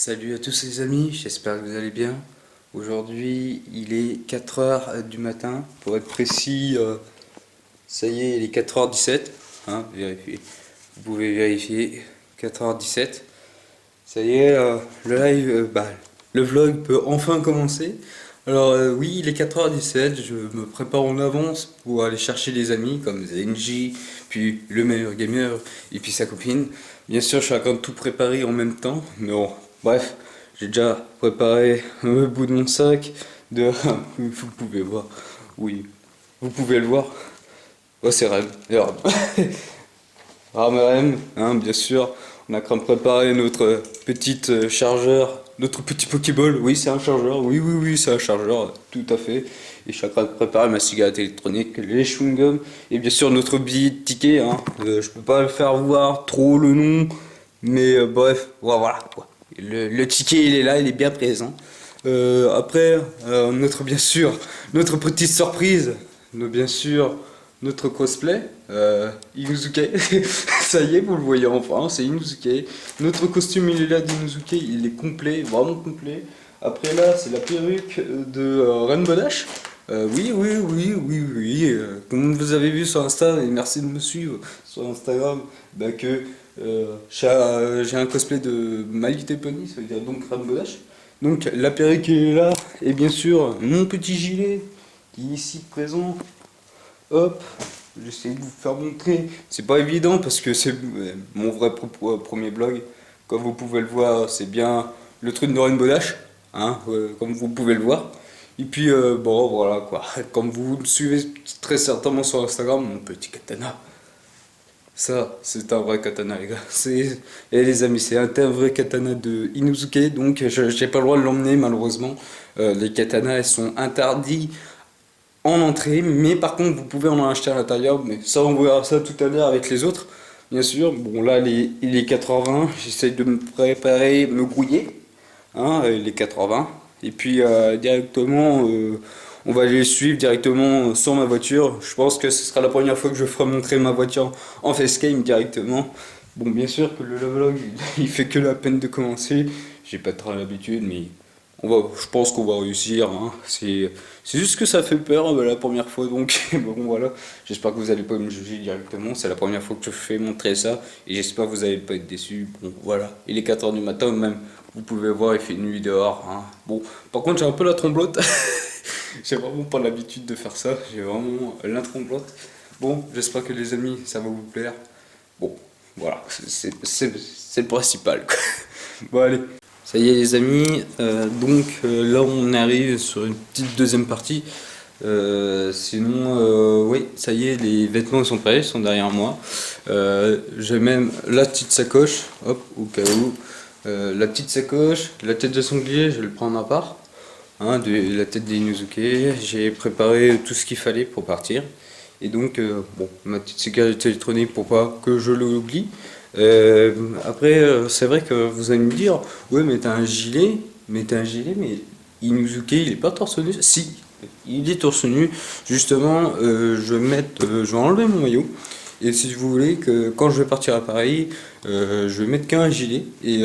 Salut à tous les amis, j'espère que vous allez bien. Aujourd'hui il est 4 h du matin, pour être précis, ça y est, il est 4 h 17, hein, vérifiez. Vous pouvez vérifier, 4 h 17. Ça y est, le live, le vlog peut enfin commencer. Alors oui, il est 4 h 17, je me prépare en avance pour aller chercher des amis comme Zenji, puis le meilleur gamer, et puis sa copine. Bien sûr, je suis en train de tout préparer en même temps, mais bon, bref, j'ai déjà préparé le bout de mon sac, de... vous pouvez voir, oui, vous pouvez le voir. Oh, c'est Rem, regarde. Ramarem, hein, bien sûr. On a quand même préparé notre petite chargeur, notre petit Pokéball. Oui, c'est un chargeur. Oui, oui, oui, c'est un chargeur, tout à fait. Et je suis en train de préparer ma cigarette électronique, les chewing-gums. Et bien sûr, notre billet de ticket. Hein. Je peux pas le faire voir trop le nom. Mais bref, voilà quoi. Le ticket, il est là, il est bien présent. Après, bien sûr, notre petite surprise. Bien sûr, notre cosplay, Inuzuke. Ça y est, vous le voyez enfin, c'est Inuzuke. Notre costume, il est là d'Inuzuke, il est complet, vraiment complet. Après là, c'est la perruque de Rainbow Dash. Oui, oui, oui, oui, oui. Comme vous avez vu sur Insta, et merci de me suivre sur Instagram, que j'ai un cosplay de My Little Pony, ça veut dire donc Rainbow Dash. Donc la perruque est là, et bien sûr mon petit gilet qui est ici présent. Hop, j'essaie de vous faire montrer. C'est pas évident parce que c'est mon vrai premier blog. Comme vous pouvez le voir, c'est bien le truc de Rainbow Dash, hein, comme vous pouvez le voir. Et puis bon voilà quoi. Comme vous me suivez très certainement sur Instagram, mon petit katana. Ça, c'est un vrai katana, les gars. Et les amis, c'est un vrai katana de Inuzuke, donc j'ai pas le droit de l'emmener, malheureusement. Les katanas, elles sont interdits en entrée, mais par contre, vous pouvez en acheter à l'intérieur. Mais ça, on verra ça tout à l'heure avec les autres, bien sûr. Bon, là, il est 4 h 20, j'essaye de me préparer, me grouiller, hein, il est 4 h 20. Et puis, directement. On va les suivre directement sur ma voiture. Je pense que ce sera la première fois que je ferai montrer ma voiture en facecam directement. Bon, bien sûr que le vlog, il fait que la peine de commencer. J'ai pas trop l'habitude, mais je pense qu'on va réussir. Hein. C'est juste que ça fait peur la première fois, donc bon voilà. J'espère que vous allez pas me juger directement. C'est la première fois que je fais montrer ça, et j'espère que vous allez pas être déçus. Bon voilà, il est 4 h du matin même. Vous pouvez voir, il fait nuit dehors. Hein. Bon, par contre, j'ai un peu la tremblote. J'ai vraiment pas l'habitude de faire ça, j'ai vraiment la tremblote. Bon, j'espère que les amis, ça va vous plaire. Bon, voilà, c'est le principal, quoi. Bon, allez. Ça y est, les amis, là, on arrive sur une petite deuxième partie. Sinon, oui, ça y est, les vêtements sont prêts, ils sont derrière moi. J'ai même la petite sacoche, hop, au cas où. La petite sacoche, la tête de sanglier, je vais le prendre à part. Hein, de la tête d'Inuzuke, j'ai préparé tout ce qu'il fallait pour partir. Et donc, bon, ma petite cigarette électronique pour pas que je l'oublie. Après, c'est vrai que vous allez me dire, ouais, mais t'as un gilet, mais Inuzuke, il est pas torse nu. Si, il est torse nu. Justement, je vais enlever mon maillot. Et si vous voulez que quand je vais partir à Paris, je vais mettre qu'un gilet. Et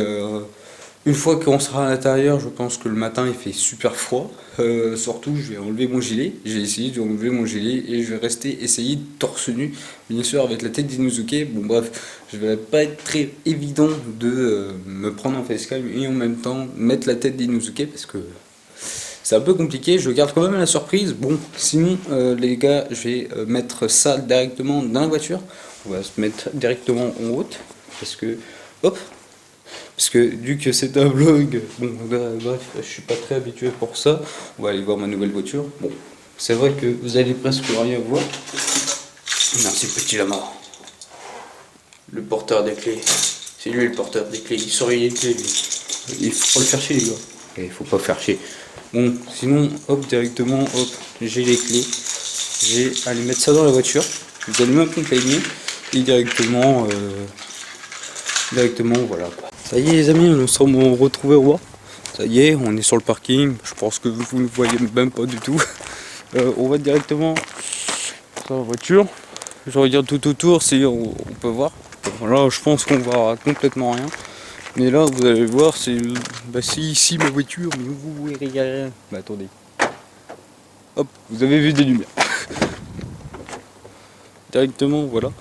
une fois qu'on sera à l'intérieur, je pense que le matin il fait super froid. Surtout, je vais enlever mon gilet. J'ai essayé d'enlever mon gilet et je vais rester essayer torse nu, bien sûr avec la tête d'Inuzuke. Bon bref, je vais pas être très évident de me prendre en facecam et en même temps mettre la tête d'Inuzuke parce que c'est un peu compliqué. Je garde quand même la surprise. Bon, sinon les gars, je vais mettre ça directement dans la voiture. On va se mettre directement en route parce que hop. Parce que vu que c'est un vlog, bon bref, je suis pas très habitué pour ça. On va aller voir ma nouvelle voiture. Bon, c'est vrai que vous allez presque rien voir. Merci petit lama. Le porteur des clés. C'est lui le porteur des clés. Il surveille les clés lui. Il faut pas le faire chier les gars. Il faut pas faire chier. Bon, sinon, hop, directement, hop, j'ai les clés. J'ai à aller mettre ça dans la voiture. Vous allez m'accompagner. Et directement, voilà. Ça y est les amis, nous sommes retrouvés au roi. Ça y est, on est sur le parking. Je pense que vous ne voyez même pas du tout. On va directement sur la voiture. Je regarde tout autour si on peut voir. Voilà, je pense qu'on voit complètement rien. Et là, vous allez voir, c'est ici ma voiture, mais vous verrez rien. Bah attendez. Hop, vous avez vu des lumières. Directement, voilà.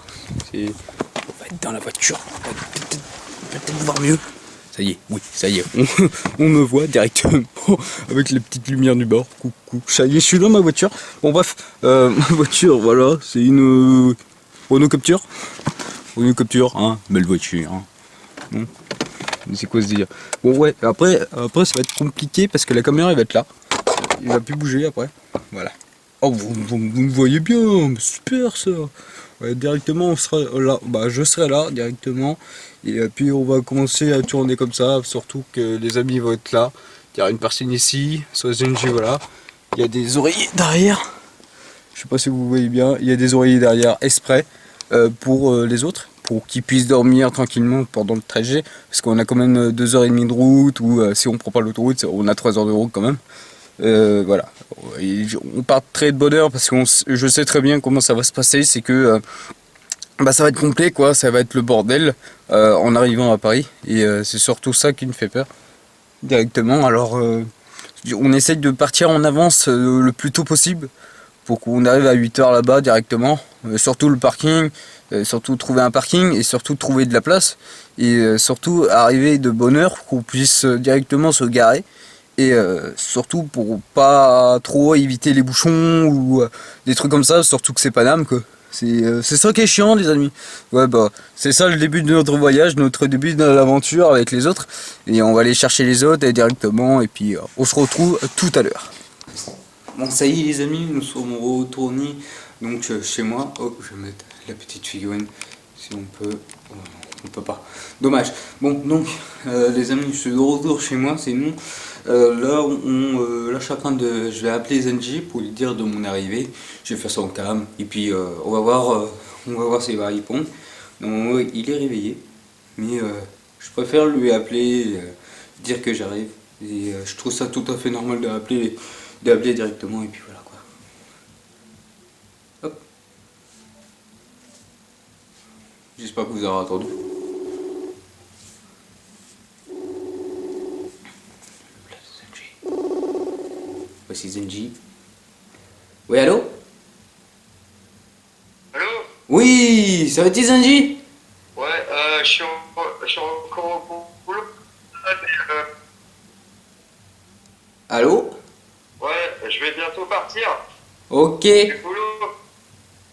On va être dans la voiture. On va peut-être voir mieux. Ça y est, oui, ça y est. On me voit directement avec les petites lumières du bord. Coucou. Ça y est, je suis dans ma voiture. Bon bref, ma voiture, voilà, c'est une Renault Capture. Renault Capture, hein, belle voiture. Hein. Bon. C'est quoi ce délire? Bon ouais, après ça va être compliqué parce que la caméra elle va être là. Il va plus bouger après. Voilà. Oh vous me voyez bien, super ça. Ouais, directement on sera là, bah je serai là directement. Et puis on va commencer à tourner comme ça, surtout que les amis vont être là. Il y a une personne ici, sur ZNG, voilà. Il y a des oreillers derrière. Je sais pas si vous voyez bien, il y a des oreillers derrière exprès pour les autres, pour qu'ils puissent dormir tranquillement pendant le trajet, parce qu'on a quand même 2h30 de route, ou si on prend pas l'autoroute, on a 3 heures de route quand même. Voilà, et on part très de bonne heure parce que je sais très bien comment ça va se passer, c'est que ça va être complet quoi, ça va être le bordel en arrivant à Paris, et c'est surtout ça qui me fait peur directement. Alors on essaye de partir en avance le plus tôt possible pour qu'on arrive à 8h là-bas directement, surtout le parking, surtout trouver un parking et surtout trouver de la place, et surtout arriver de bonne heure, qu'on puisse directement se garer, et surtout pour pas trop éviter les bouchons ou des trucs comme ça, surtout que c'est Paname quoi. C'est ça qui est chiant les amis. Ouais bah c'est ça le début de notre voyage, notre début de l'aventure avec les autres, et on va aller chercher les autres directement, et puis on se retrouve tout à l'heure. Bon ça y est les amis, nous sommes retournés donc chez moi. Oh je vais mettre la petite figurine si on peut. Oh, on peut pas. Dommage. Bon donc les amis, je suis de retour chez moi, c'est nous. Là je vais appeler Zenji pour lui dire de mon arrivée. Je vais faire son calme et puis on va voir s'il va répondre. Donc il est réveillé, mais je préfère lui appeler, dire que j'arrive. Et je trouve ça tout à fait normal d'appeler directement, et puis voilà quoi. Hop. J'espère que vous aurez attendu. Voici Zenji. Oui, allô? Allô? Oui, ça va-t-il Zenji? Ouais, je suis encore au boulot. Euh, Allô? ouais, je vais bientôt partir Ok, du boulot.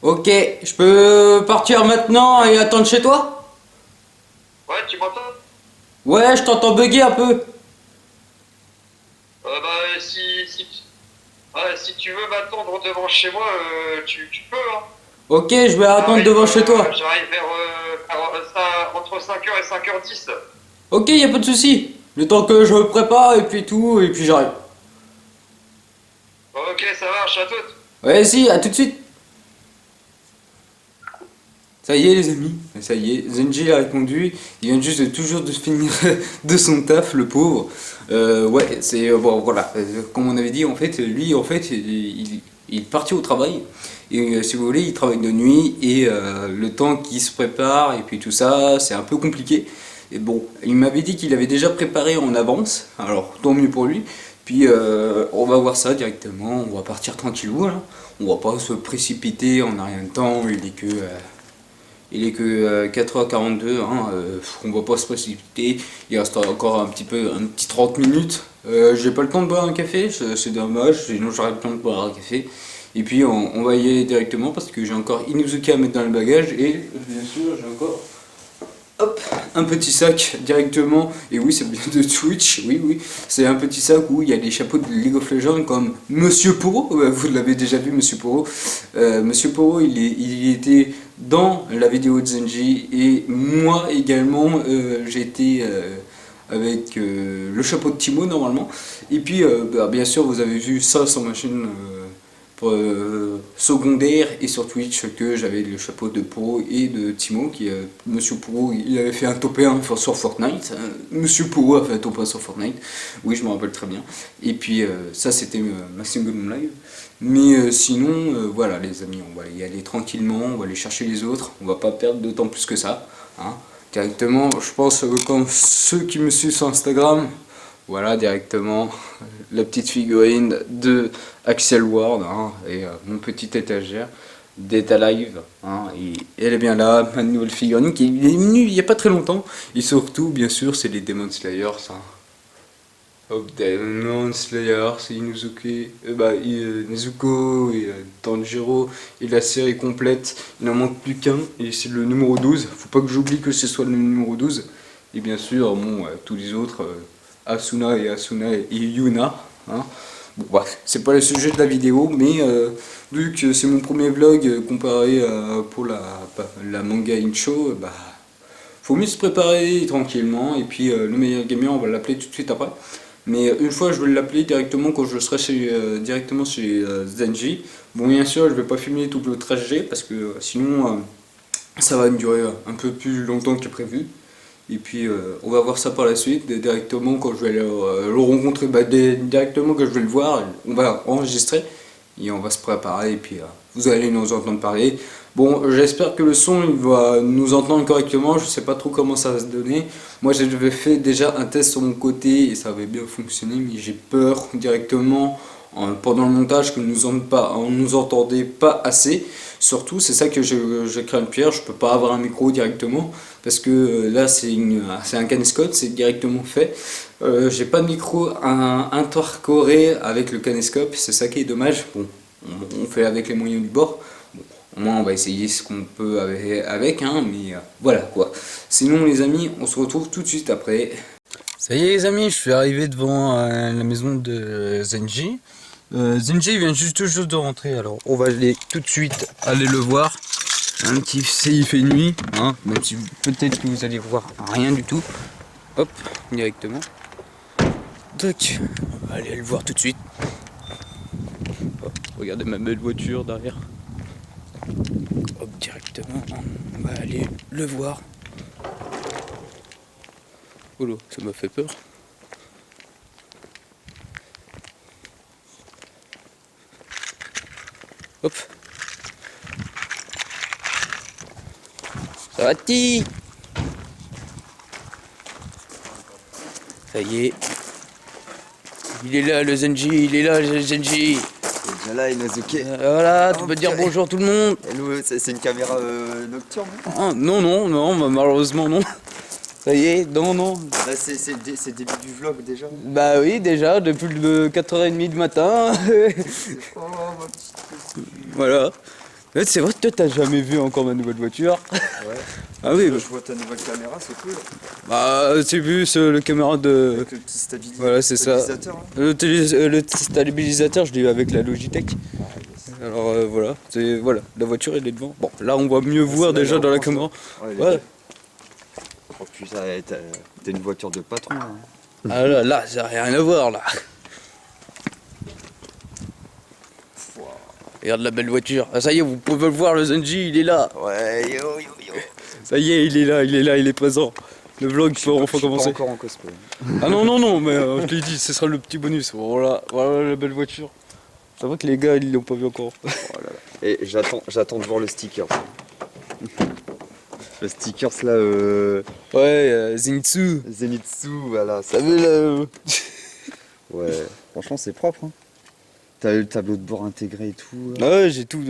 ok, je peux partir maintenant et attendre chez toi? Ouais, tu m'entends? Ouais, je t'entends bugger un peu. Si tu veux m'attendre devant chez moi, tu peux, hein. Ok, je vais attendre devant chez toi. J'arrive entre 5h et 5h10. Ok, y a pas de souci. Le temps que je me prépare et puis tout, et puis j'arrive. Ok, ça marche, à toutes. Ouais, si, à tout de suite. Ça y est les amis, ça y est, Zenji a répondu, il vient juste toujours de finir de son taf, le pauvre. Ouais, c'est bon voilà, comme on avait dit en fait, lui en fait, il est parti au travail, et si vous voulez, il travaille de nuit, et le temps qu'il se prépare, et puis tout ça, c'est un peu compliqué. Et bon, il m'avait dit qu'il avait déjà préparé en avance, alors tant mieux pour lui. Puis on va voir ça directement, on va partir tranquillou là. On va pas se précipiter, on n'a rien de temps, il est que 4h42, hein, on va pas se précipiter, il reste encore un petit 30 minutes. J'ai pas le temps de boire un café, c'est dommage, sinon j'aurais le temps de boire un café. Et puis on va y aller directement parce que j'ai encore Inuzuka à mettre dans le bagage, et bien sûr j'ai encore hop, un petit sac directement. Et oui, c'est bien de Twitch, oui, oui. C'est un petit sac où il y a des chapeaux de League of Legends comme Monsieur Poro. Vous l'avez déjà vu, Monsieur Poro. Monsieur Poro, il était dans la vidéo de Zenji. Et moi également, j'étais avec le chapeau de Timo normalement. Et puis, bien sûr, vous avez vu ça sur ma chaîne secondaire et sur Twitch, que j'avais le chapeau de Poro et de Timo, qui Monsieur Poro il avait fait un top 1 sur Fortnite, Monsieur Poro a fait un top 1 sur Fortnite, oui je me rappelle très bien, et puis ça c'était ma single live, mais sinon voilà les amis, on va y aller tranquillement, on va aller chercher les autres, on va pas perdre de temps plus que ça, hein. directement, je pense comme ceux qui me suivent sur Instagram, voilà directement la petite figurine de Axel Ward, hein, et mon petit étagère Data Live, hein, et elle est bien là, ma nouvelle figurine qui est venue il n'y a pas très longtemps, et surtout bien sûr c'est les Demon Slayers, hein. Hop, Demon Slayer, c'est Nezuko et Tanjiro et la série complète, il n'en manque plus qu'un et c'est le numéro 12, faut pas que j'oublie que ce soit le numéro 12 et bien sûr bon, tous les autres, Asuna et Yuna, hein. Bon, bref, c'est pas le sujet de la vidéo, mais vu que c'est mon premier vlog comparé pour la manga Incho, bah faut mieux se préparer tranquillement et puis le meilleur gamer on va l'appeler tout de suite après. Mais une fois je vais l'appeler directement quand je serai directement chez Zenji. Bon bien sûr je vais pas filmer tout le trajet parce que sinon ça va me durer un peu plus longtemps que prévu. Et puis on va voir ça par la suite, directement quand je vais le rencontrer, directement quand je vais le voir, on va enregistrer et on va se préparer et puis vous allez nous entendre parler. Bon, j'espère que le son il va nous entendre correctement, je sais pas trop comment ça va se donner. Moi j'avais fait déjà un test sur mon côté et ça avait bien fonctionné, mais j'ai peur directement pendant le montage que on nous entendait pas assez. Surtout c'est ça que je crains le pire, je peux pas avoir un micro directement parce que là c'est un caméscope, c'est directement fait. J'ai pas de micro intercoré avec le caméscope, c'est ça qui est dommage. Bon, on fait avec les moyens du bord. Au moins on va essayer ce qu'on peut avec hein, mais voilà quoi. Sinon les amis, on se retrouve tout de suite après. Ça y est les amis, je suis arrivé devant la maison de Zenji. Zenji vient juste de rentrer, alors on va aller tout de suite aller le voir. Même s'il fait nuit, hein, même si peut-être que vous allez voir rien du tout. Hop, directement. Donc, on va aller le voir tout de suite. Hop, regardez ma belle voiture derrière. Hop, directement, on va aller le voir. Oh là, ça m'a fait peur. Hop. Ça va Ti? Ça y est. Il est là le Zenji, il est là le Zenji. Déjà là, Inazuke. Voilà, tu peux dire bonjour tout le monde. C'est une caméra nocturne. Ah, non, bah, malheureusement non. Ça y est, non. Là, c'est le début du vlog déjà. Bah oui, déjà, depuis le 4h30 du matin. Oh, ma petite cousine. Voilà. Mais c'est vrai que toi, t'as jamais vu encore ma nouvelle voiture. Ouais. Ah oui, Là, je vois ta nouvelle caméra, c'est cool. bah c'est vu le caméra de... Avec le petit Voilà, c'est ça. stabilisateur. Hein. Le stabilisateur, je l'ai eu avec la Logitech. Ah, yes. Alors voilà, voilà, la voiture elle est devant. Bon, là on va mieux voir déjà dans la caméra. Ouais. Oh putain, t'as une voiture de patron. Hein. Ah là, ça n'a rien à voir là. Regarde la belle voiture. Ah, ça y est, vous pouvez le voir, le Zenji, il est là. Ouais, yo. Ça y est, il est là, il est présent. Le vlog peut enfin commencer. Pas encore en cosplay. Ah non, mais je te l'ai dit, ce sera le petit bonus. Voilà la belle voiture. C'est vrai que les gars, ils l'ont pas vu encore. Oh là là. Et j'attends de voir le sticker. Le sticker là, Ouais, Zenitsu. Zenitsu, voilà. T'as vu là Ouais, franchement c'est propre. Hein. T'as le tableau de bord intégré et tout. Ah ouais, j'ai tout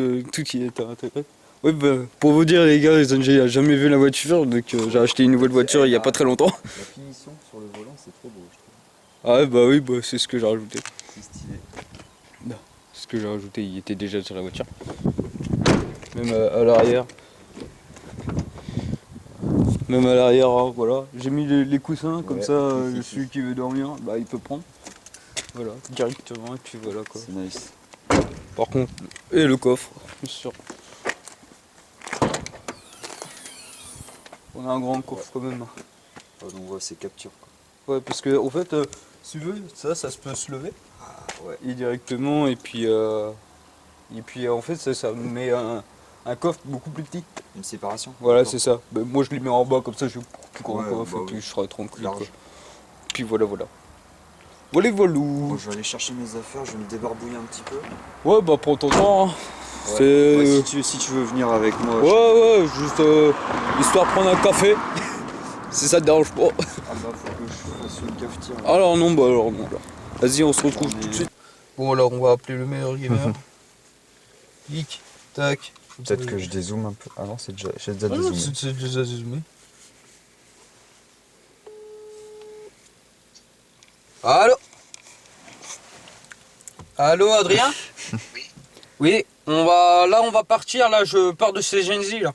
qui est intégré. Ouais, bah, pour vous dire les gars, Zenji a jamais vu la voiture, donc j'ai acheté une nouvelle voiture il y a pas très longtemps. La finition sur le volant c'est trop beau je trouve. Ah ouais, bah oui, bah, c'est ce que j'ai rajouté. C'est stylé. C'est ce que j'ai rajouté, il était déjà sur la voiture. Même à l'arrière. Même à l'arrière, hein, voilà. J'ai mis les coussins, comme Ouais, ça, si. celui qui veut dormir, bah il peut prendre. Voilà, directement, et puis voilà quoi. C'est nice. Par contre, et le coffre, bien sûr. On a un grand coffre quand même. Oh, donc on voit ses captures quoi. Ouais, parce que en fait, si tu veux, ça peut se lever. Ah ouais. Et directement, et puis en fait, ça met un coffre beaucoup plus petit. Une séparation. Voilà, c'est ça. Ben, moi, je les mets en bas, comme ça, je plus grand Ouais, coffre, bah et puis oui. je serai tranquille. Large. Quoi. Puis voilà. Voilà. Bon, je vais aller chercher mes affaires, je vais me débarbouiller un petit peu. Ouais, bah prends ton temps. Hein. Ouais. C'est... Ouais, si tu veux venir avec moi. Ouais, juste histoire de prendre un café. Si ça te dérange pas. Ah bah faut que je fasse une cafetière. Alors non, bah alors non. Vas-y, on se retrouve tout de suite. Bon alors on va appeler le meilleur gamer. Clic, tac. Peut-être que je dézoome un peu. Ah non, j'ai déjà Ah non, dézoomé. c'est déjà zoomé. Allô? Allô Adrien? Oui. Oui, on va partir là, je pars de chez Genzi là.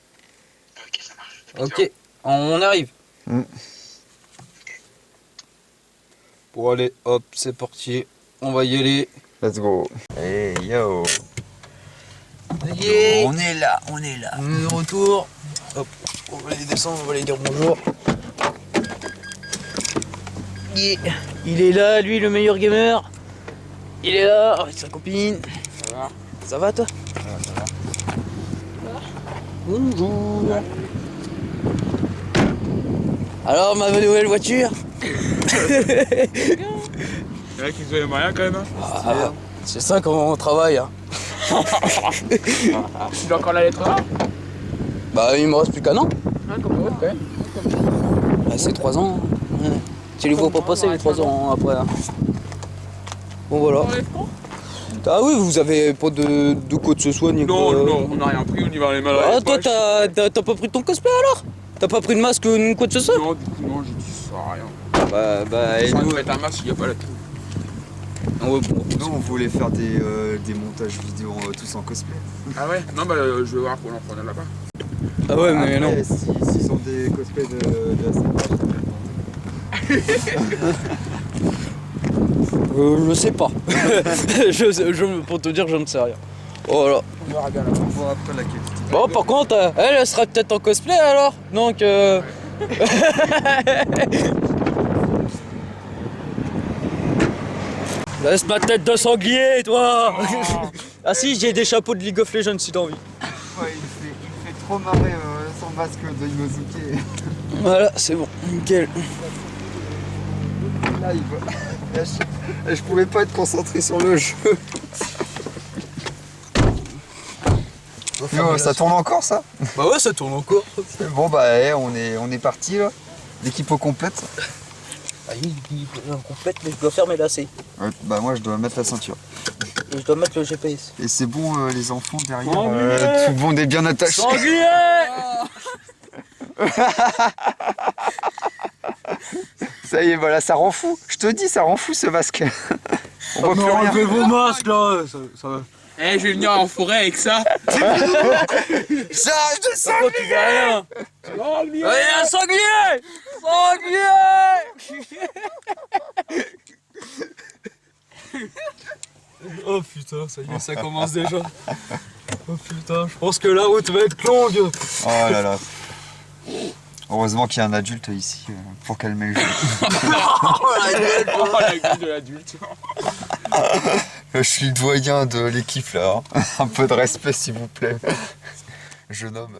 Ok, ça marche. Ok, on arrive. Mm. Bon allez, hop, c'est parti. On va y aller. Let's go. Hey yo. Yeah. On est là. On est de retour. Hop, on va aller descendre, on va aller dire bonjour. Yeah. Il est là, lui, le meilleur gamer. Il est là avec sa copine. Ça va? Ça va toi? Ça va. Bonjour. Alors ma nouvelle voiture? C'est vrai qu'ils ont les moyens quand même. Hein. Ah, c'est ça comment on travaille. Hein. Tu dois encore la lettre A? Bah il me reste plus qu'un an. Ah, comme l'autre quand même. Bah, c'est 3 ans. Ouais. Tu les vois pas passer les 3 ans après. Hein. Bon voilà. Ah oui, vous avez pas de quoi de ce soin ni Non, quoi, non, on n'a rien pris, on y va les mains dans Ah les toi poches. t'as pas pris ton cosplay alors? T'as pas pris de masque ni quoi de ce soit? Non, j'ai dit ça, rien. Bah, et Ça va nous, mettre un masque, il n'y a pas la queue. Ouais, bon. nous, on voulait faire des montages vidéo tous en cosplay. Ah ouais? Non, bah je vais voir pour l'en prendre là-bas. Ah ouais mais Après, non. S'ils ont des cosplays de la scène, Je sais pas. Pour te dire je ne sais rien. Voilà. On verra bien là-bas. on voit après la qualité. Bon par contre elle sera peut-être en cosplay alors. Donc Laisse ma tête de sanglier toi. Ah si j'ai des chapeaux de League of Legends si t'as envie. Ouais, il fait trop marrer son masque de Inosuke. Voilà c'est bon, nickel. Là, je pouvais pas être concentré sur le jeu. Yo, ça tourne encore ça? Bah ouais ça tourne encore. Bon bah on est parti là. L'équipe au complète. Ah oui, il complète mais je dois faire mes lacets. Ouais, bah moi je dois mettre la ceinture. Et je dois mettre le GPS. Et c'est bon les enfants derrière, Sanglier tout le monde est bien attaché. Sanglier. Ça y est voilà, ça rend fou. Je te dis, ça rend fou ce masque. On voit plus rien. Enlevez vos masques là. Ça va. Eh, je vais venir en forêt avec ça. Ça, je sens. Pourquoi tu fais rien? Sanglier. Allez, un sanglier! Sanglier! Oh putain, ça y est, ça commence déjà. Oh putain, je pense que la route va être longue. Oh là là. Heureusement qu'il y a un adulte ici pour calmer le jeu. Oh, la gueule de l'adulte. Je suis le doyen de l'équipe là. Hein. Un peu de respect s'il vous plaît. Jeune homme.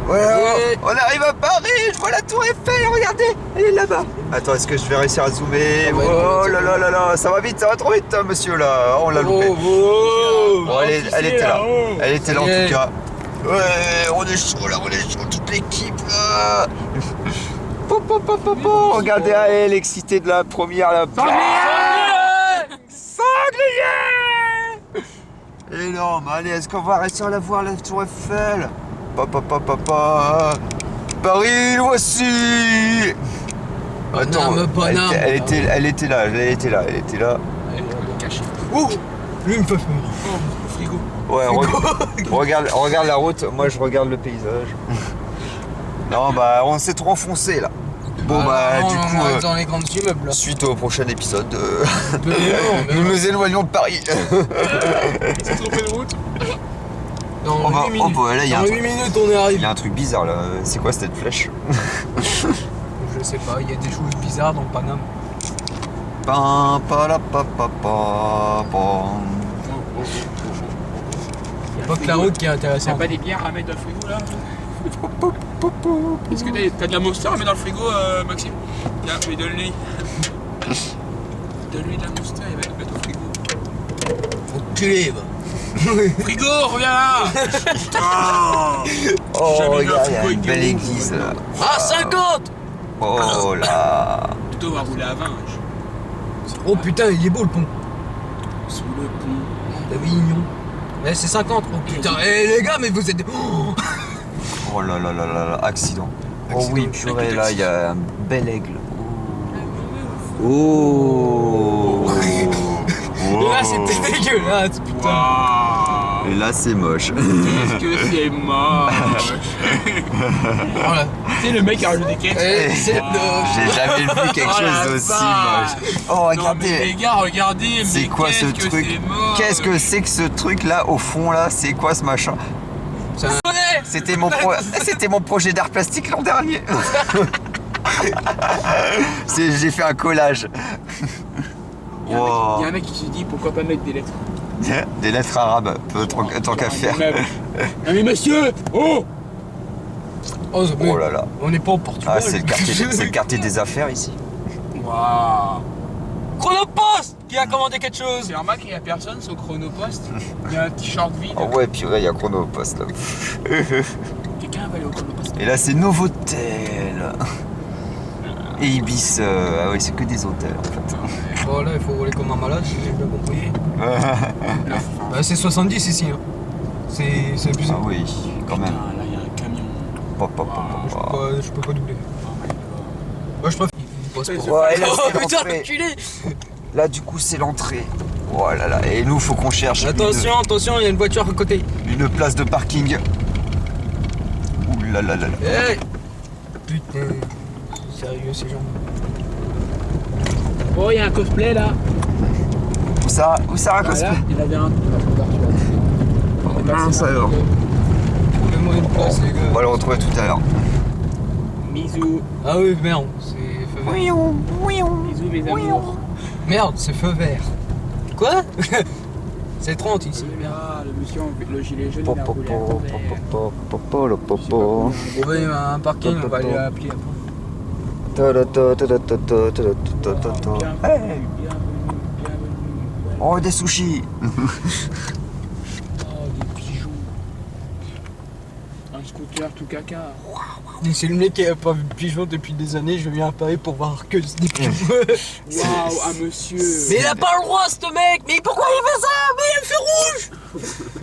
Ouais, on arrive à Paris, je vois la tour Eiffel, regardez, elle est là-bas. Attends, est-ce que je vais réussir à zoomer? Oh là là là là, ça va vite, ça va trop vite, hein, monsieur là, on l'a loupé. Bon, elle était là, elle était là en tout cas. Ouais, on est chaud là, on est chaud, toute l'équipe là. Regardez à elle, excitée de la première là. Sanglier! Énorme, allez, est-ce qu'on va réussir à la voir la tour Eiffel? Paris, voici! Attends, elle était là. Oh, lui il me fait peur. Oh, au frigo. Ouais, regarde la route, moi je regarde le paysage. Non, bah on s'est trop enfoncé là. Bon, bah du coup, dans les grands immeubles là. suite au prochain épisode, nous nous éloignons de Paris. C'est trop fait de route. Dans Oh bah, 8 minutes. Là, il y a Dans un 8 truc. minutes on est Il arrivé. y a un truc bizarre là, c'est quoi cette flèche? Je sais pas, il y a des choses bizarres dans le Paname. Pam, pa, la, pa, pa, pa, pam. Il y a pas que la route qui est Y'a intéressante. pas des bières à mettre dans le frigo là? Est-ce que t'as de la Monster à mettre dans le frigo, Maxime? Tiens, mais donne-lui. Donne-lui de la Monster, il va le mettre au frigo. enculé, va. Frigo, reviens là. Oh, Jamais vu un regarde, il y a frigo une avec belle des roues. église là. Ah, 50. Oh là. Plutôt on va rouler à 20. Oh putain, il est beau le pont. Sous le pont. D'Avignon. Eh, c'est 50. Oh putain, eh les gars, mais vous êtes... Oh, Oh là là là là là, accident. Oh Accident. oui, purée, là, il y a un bel aigle. Oh. et là, c'était dégueulasse, putain. Waouh. Et là, c'est moche. Qu'est-ce que c'est moche. Voilà. Tu sais, le mec a rajouté des caisses. Eh, c'est J'ai jamais vu quelque Oh la chose d'aussi vache. moche. Oh, Non mais les regardez. gars, regardez. C'est mais quoi ce qu'est-ce que truc? c'est moche. Qu'est-ce que c'est que ce truc là au fond là? C'est quoi ce machin? C'était mon projet d'art plastique l'an dernier. J'ai fait un collage. Il y a Wow. un mec qui se dit pourquoi pas mettre des lettres. Des lettres arabes, tant qu'à faire. Non mais monsieur. Oh. Oh, mais Oh là là. on n'est pas au Portugal. Ah, c'est le quartier des affaires ici. Waouh. Chronopost qui a commandé quelque chose. C'est normal qu'il y a personne sur Chronopost. Il y a un t-shirt vide. Oh ouais, puis il y a Chronopost là. Quelqu'un va aller au Chronopost. Et là, c'est Novotel. Et Ibis. Ah oui, c'est que des hôtels en fait. Bon, là, il faut rouler comme un malade, si j'ai bien compris. Bah, c'est 70 ici. Hein. C'est abusé. Ah oui, quand même. Putain, là il y a un camion. Pop, pop, pop, Je pop. peux pas doubler. Oh my god. Moi, je préfère. Ouais, là, Oh c'est putain, l'entrée. l'enculé. Là, du coup, c'est l'entrée. Oh là là. Et nous, faut qu'on cherche Attention, attention, il y a une voiture à côté. une place de parking. Ouh là là là là. Hey. Putain. Sérieux, ces gens. Oh, il y a un cosplay là. Où ça cosplay? Voilà, il y en avait un. Oh mince alors. Trouvez-moi une place, les On va gars. le retrouver tout à l'heure. Bisous. Ah oui, merde, c'est feu vert. Bisous mes amours. Merde, c'est feu vert. Quoi? C'est 30 ici. Ah, le monsieur, le gilet jaune, il a Popo, roulé à popo, l'envers. popo, popo, le popo. On va aller à un parking, on va aller appeler après. Hey. Oh, des sushis. Oh, des pigeons. Un scooter tout caca. C'est le mec qui a pas vu de pigeon depuis des années, je viens à Paris pour voir que des pigeons. Waouh, un monsieur. Mais il a pas le droit, ce mec. Mais pourquoi il fait ça? Mais il fait rouge.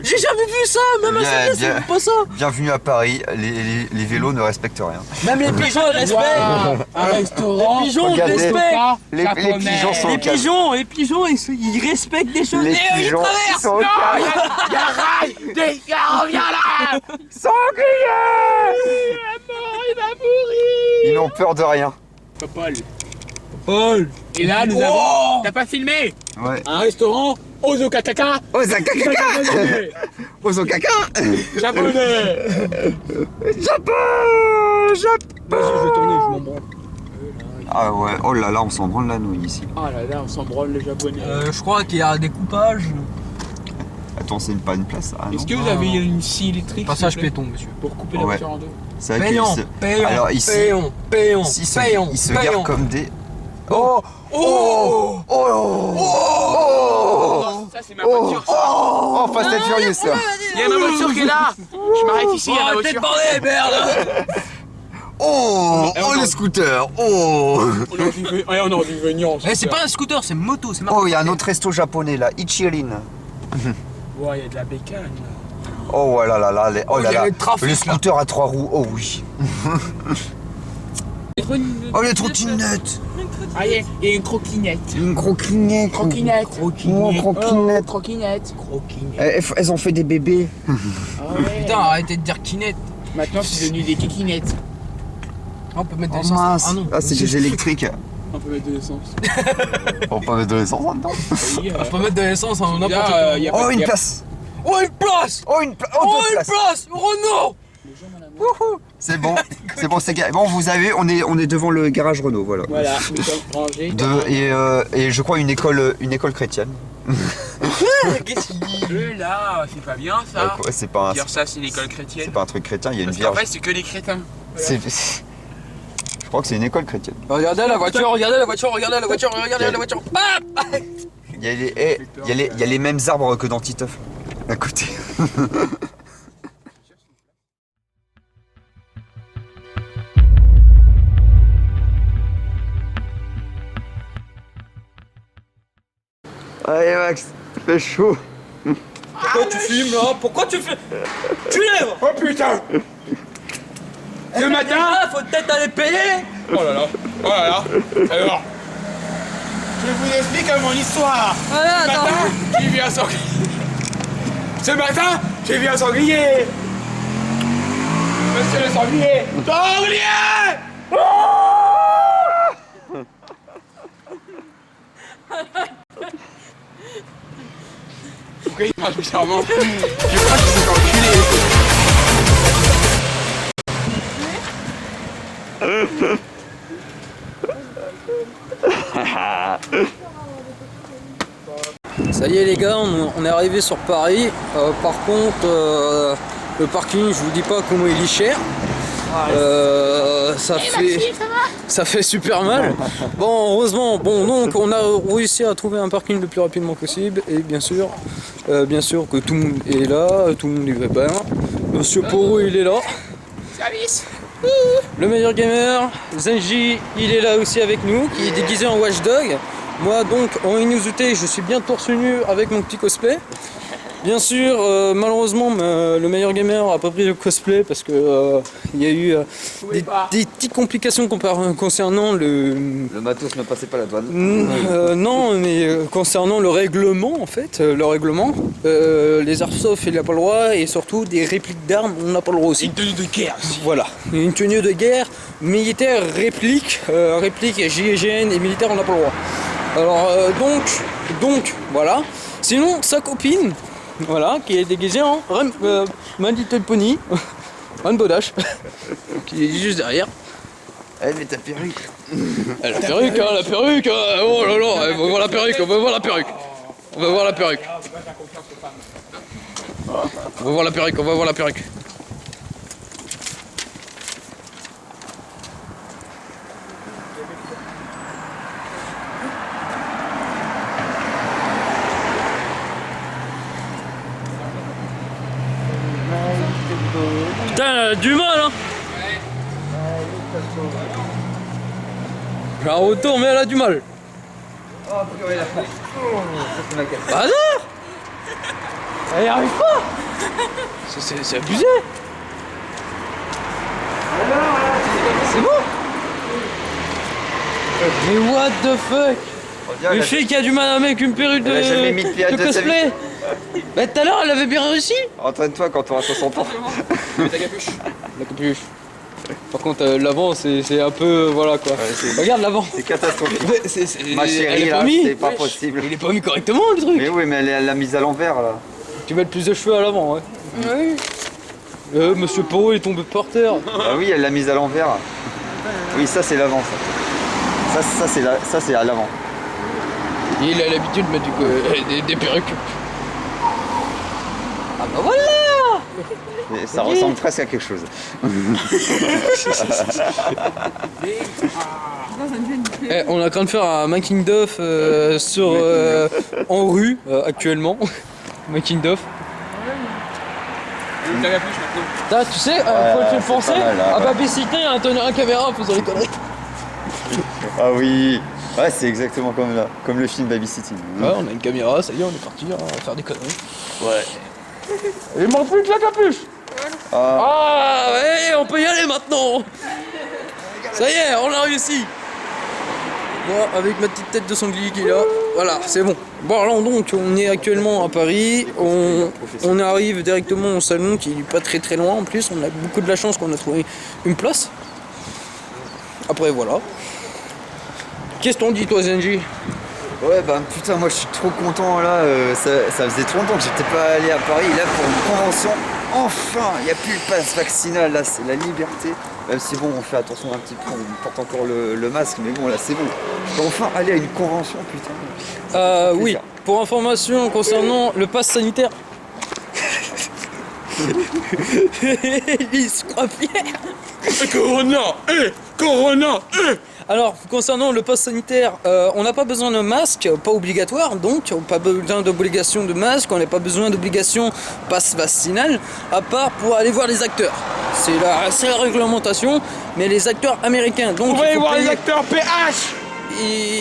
J'ai jamais vu ça, même à Bien, Saint-Denis, bien. c'est pas ça. Bienvenue à Paris, les vélos ne respectent rien. Même les pigeons, ils respectent. Waouh, un restaurant. Les pigeons, ils Regardez. respectent. Les pigeons sont au calme. Les pigeons, ils respectent des choses. Les Et eux, ils pigeons traversent. sont au calme. Il y a Rail. Des gars, reviens là. Sanglier. Il va mourir. Ils n'ont peur de rien. Paul. Paul. Et là, nous avons. T'as pas filmé? Ouais. Un restaurant Ozokataka. Oh, Zakakaka. Japonais. Oh, Zokaka. Japonais. Japon. Japon. Vas-y, je vais tourner, je m'en branle. Ah ouais, oh là là, on s'en branle la nouille ici. Oh là là, on s'en branle les Japonais. Je crois qu'il y a des coupages. Attends, c'est pas une place. Ah non. Est-ce que vous avez une scie électrique Passage s'il vous plaît, piéton, monsieur. pour couper la Ouais. voiture en deux? C'est vrai Payant, qu'ils payant, Alors ici, payant, ici, payant, ils se payant. garent comme des. Oh. Oh. Oh. Oh. Ça c'est ma Oh. voiture. ça. Oh, Fast and Furious ça. Il y a ma voiture qui est là. Je m'arrête ici, il y a ma Arrêtez de voiture. parler, merde. Oh. Oh, le scooter. Oh. On aurait dû venir en Eh, c'est pas un scooter, c'est une moto, c'est marqué. Oh, il y a un autre resto japonais là, Ichirin. Ouais, il y a de la bécane là. Oh là là là, oh il y là a là, le trafic, le scooter à 3 roues, oh oui. Oh les trottinettes. Ah, il y a une croquinette. Une croquinette. Croquinette. Oh, croquinette. Croquinette. Elles ont fait des bébés. Ah ouais. Putain, arrêtez de dire kinette. Maintenant c'est devenu des kikinettes. On peut mettre Oh des essence. mince. Ah non. Ah, c'est des électriques. On peut mettre de l'essence. On peut mettre de l'essence dedans. Oui, On peut mettre de l'essence en n'importe là, quoi. y a Oh, pas- une y a- place. Oh, une place. Oh, une place. Oh, Oh, deux une places. place. Renault. Wouhou. C'est bon, c'est gars. Bon, vous avez, on est devant le garage Renault, voilà. Voilà, nous sommes rangés. Et je crois une école chrétienne. Qu'est-ce qu'il dit? Là, c'est pas bien ça. Ouais, c'est pas, Dire ça, c'est une école chrétienne. c'est pas un truc chrétien, il y a une Parce qu'en vierge. fait, c'est que les crétins. Je crois que c'est une école chrétienne. Regardez la voiture, regardez la voiture, regardez la voiture, regardez la voiture. Bam. Il y a les mêmes arbres que dans Titeuf. À côté. Allez Max, il fait chaud. Pourquoi tu filmes là? Pourquoi tu fais? Tu lèves! Oh putain! Ce matin! Faut peut-être aller payer! Oh là là! Oh là là! Alors, je vous explique mon histoire. Ce matin, j'ai vu un sanglier. Ce matin, j'ai vu un sanglier. Monsieur le sanglier! Sanglier! Pourquoi il marche bizarrement? Je crois qu'il s'est enculé. Ça y est les gars, on est arrivé sur Paris. Par contre, le parking, je vous dis pas comment il est cher. Ça fait super mal. Bon, heureusement, donc on a réussi à trouver un parking le plus rapidement possible. Et bien sûr que tout le monde est là, tout le monde y va bien. Monsieur Poro, il est là. Service. Le meilleur gamer, Zenji, il est là aussi avec nous, qui est déguisé en watchdog. Moi donc en Inuzuté, je suis bien torse nu avec mon petit cosplay. Bien sûr, malheureusement, le meilleur gamer a pas pris le cosplay parce que il y a eu des petites complications concernant le matos ne passait pas la douane. non, mais concernant le règlement en fait, le règlement, les airsoft il n'a pas le droit et surtout des répliques d'armes on n'a pas le droit aussi. Une tenue de guerre aussi. Voilà, une tenue de guerre militaire réplique GIGN et militaire on n'a pas le droit. Alors donc voilà. Sinon sa copine. Voilà, qui est déguisé en My Little Pony, Rainbow Dash, qui est juste derrière. Elle met ta perruque. La perruque, hein, la perruque, oh là là, on va voir la perruque, on va voir la perruque. On va voir la perruque. On va voir la perruque, on va voir la perruque. Putain, elle a du mal hein. J'ai un retour mais elle a du mal. Bah non. Elle y arrive pas. C'est abusé. C'est bon. Mais what the fuck. Une fille qui a du mal avec une perruque de cosplay. Bah tout à l'heure elle avait bien réussi. Entraîne-toi quand tu auras 60 ans. Mets ta capuche. La capuche. Par contre l'avant c'est un peu voilà quoi. Ouais, regarde l'avant. C'est catastrophique. Ma elle chérie, est là, pas mis. c'est pas Wesh. possible. Il est pas mis correctement le truc. Mais oui, mais elle l'a mise à l'envers là. Tu mets plus de cheveux à l'avant ouais. Oui. Monsieur Poro est tombé par terre. Ah oui, elle l'a mise à l'envers. Oui, ça c'est l'avant ça. Ça c'est à l'avant. Et il a l'habitude de mettre des perruques. Ah bah voilà. Et ça ressemble presque à quelque chose. On est en train de faire un making of en rue actuellement. Making of. Mets ta capuche maintenant. Tu sais, faut le faire c'est penser pas mal, là, à ouais. babysiter un teneur à caméra en faisant les conneries. Ah oui. Ouais, c'est exactement comme le film Babysitting. Ouais, on a une caméra, ça y est, on est parti, on va faire des conneries. Ouais. Il manque plus que la capuche. Ah. Ah ouais, on peut y aller maintenant. Ça y est, on a réussi. Moi, avec ma petite tête de sanglier qui est là, voilà, c'est bon. Bon, alors donc, on est actuellement à Paris. On arrive directement au salon qui est pas très très loin en plus. On a beaucoup de la chance qu'on a trouvé une place. Après, voilà. Qu'est-ce qu'on dit, toi, Zenji? Ouais, bah putain, moi je suis trop content là. Ça faisait trop longtemps que j'étais pas allé à Paris. Là, pour une convention, enfin, il n'y a plus le pass vaccinal. Là, c'est la liberté. Même si bon, on fait attention un petit peu, on porte encore le masque, mais bon, là, c'est bon. Je peux enfin aller à une convention, putain. Oui, pour information concernant le pass sanitaire. Il se croit fier. Corona. Alors, concernant le pass sanitaire, on n'a pas besoin de masque, pas obligatoire, donc pas besoin d'obligation de masque, on n'a pas besoin d'obligation pass vaccinal, à part pour aller voir les acteurs. C'est la seule réglementation, mais les acteurs américains, donc On va aller voir les acteurs PH.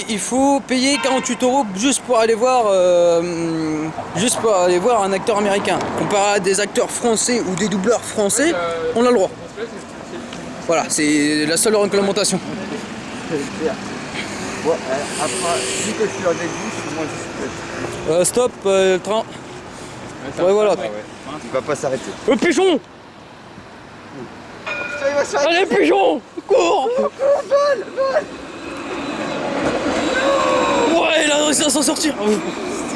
il faut payer 48 € juste pour aller voir un acteur américain. Comparé à des acteurs français ou des doubleurs français, on a le droit. Voilà, c'est la seule réglementation. Bon, après, vu que je suis avec vous, je suis moins discret. Stop, le train. Ouais, voilà. Il va pas s'arrêter. Le pigeon. Putain, il va s'arrêter. Allez, pigeon. Cours. Ouais, il a réussi à s'en sortir.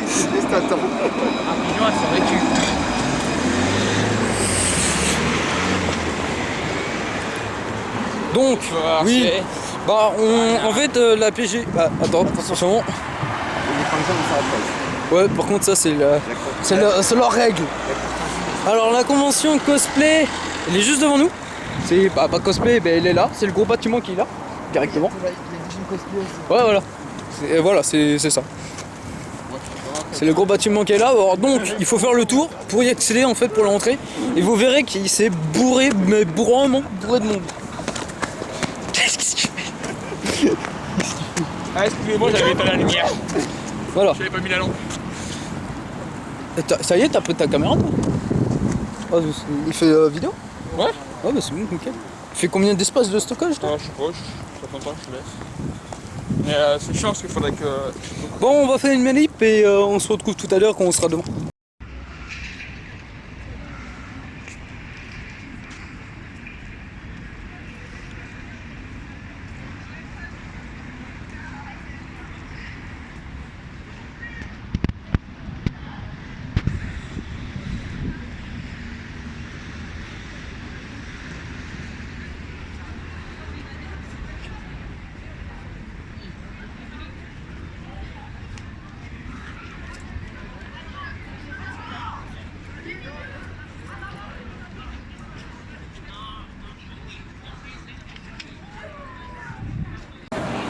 C'est juste un temps. Donc, oui. Bah, en fait, la PG. Ah, attends, attention. Les Parisiens ne s'arrêtent pas. Ouais, par contre, ça, c'est leur règle. Alors, la convention cosplay, elle est juste devant nous. C'est pas cosplay, ben elle est là. C'est le gros bâtiment qui est là, directement. Ouais, voilà. C'est ça. C'est le gros bâtiment qui est là. Alors, donc, il faut faire le tour pour y accéder, en fait, pour l'entrée. Et vous verrez qu'il s'est bourré, mais vraiment bourré de monde. Qu'est-ce que tu fais? Ah, excusez-moi, j'avais pas la lumière. Voilà. J'avais pas mis la lampe. Ça y est, t'as pris ta caméra, toi? Ah, il fait vidéo? Ouais. Ah, bah c'est bon, nickel. Il fait combien d'espace de stockage, toi? Je sais pas, je te laisse. Mais c'est chiant parce qu'il faudrait que... Bon, on va faire une manip et on se retrouve tout à l'heure quand on sera devant.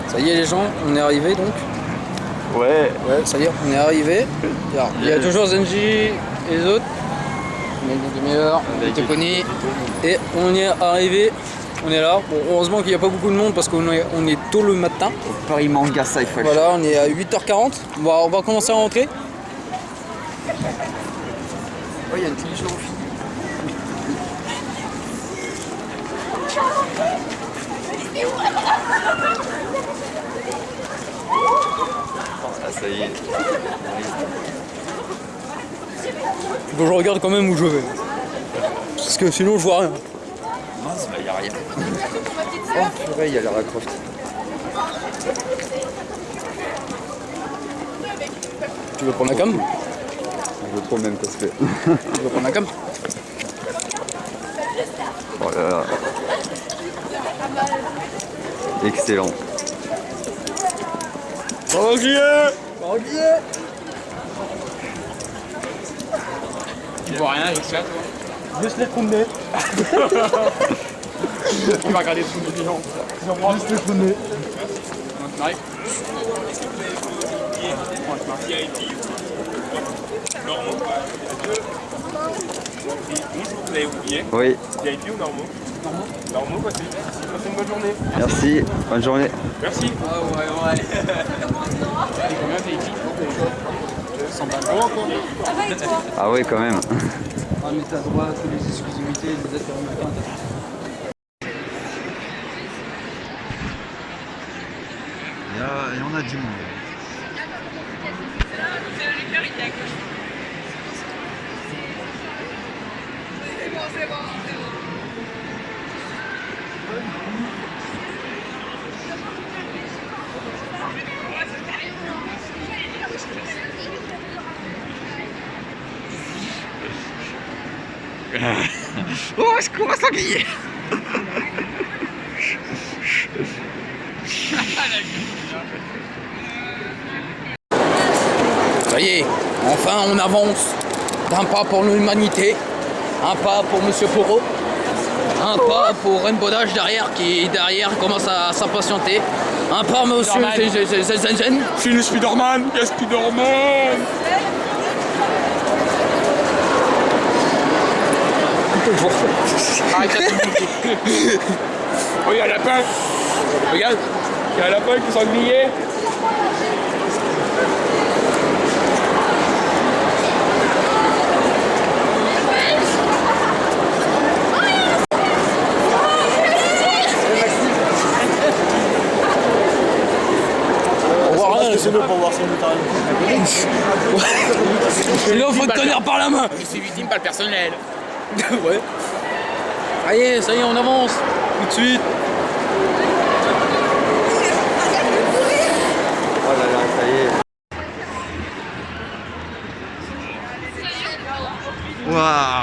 Ça y est les gens, on est arrivé donc. Ouais. Ouais, ça y est, on est arrivé. Alors, il y a toujours Zenji et les autres. On est une demi-heure, Toponi. Et on est arrivé, on est là. Bon, heureusement qu'il n'y a pas beaucoup de monde parce qu'on est tôt le matin. Paris Manga Cypher. Voilà, on est à 8h40. On va commencer à rentrer. Oh, il y a une petite jour fille. Ah, ça y est. Faut que je regarde quand même où je vais. Parce que sinon je vois rien. Mince, bah y a rien. Oh purée, il y a Lara Croft. Tu veux prendre la cam? Je veux trop le même cosplay. Tu veux prendre la cam? Oh là là. Excellent. Tu vois rien avec ça, toi? Juste les trous de nez. Tu vas regarder tout les gens. Juste les trous de nez. On se marie. Vous avez oublié, Oui, VIP ou normaux? Normaux, passez une bonne journée. merci. Bonne journée. Merci. Ah ouais. Et combien t'es écrit? 100 balles. Ça va et toi? Ah ouais, quand même. Ah mais t'as droit à toutes les exclusivités, les affaires. Il y en a du monde. Oh, je commence à griller. Ça y est, enfin on avance d'un pas pour l'humanité. Un pas pour Monsieur Poro. Un pas pour Rainbow Dash derrière qui derrière commence à s'impatienter. Un pas Monsieur Zen. Je suis le Spider-Man. Il y a Spider-Man. Arrête de oh, il y a un lapin. Regarde. Il y a un lapin qui s'ennuyait. C'est mieux pour voir son état. Et là, faut te tenir par la main. Je suis victime, pas le personnel. Ouais. Allez, ça y est, on avance. Tout de suite. Oh là là, ça y est. Waouh.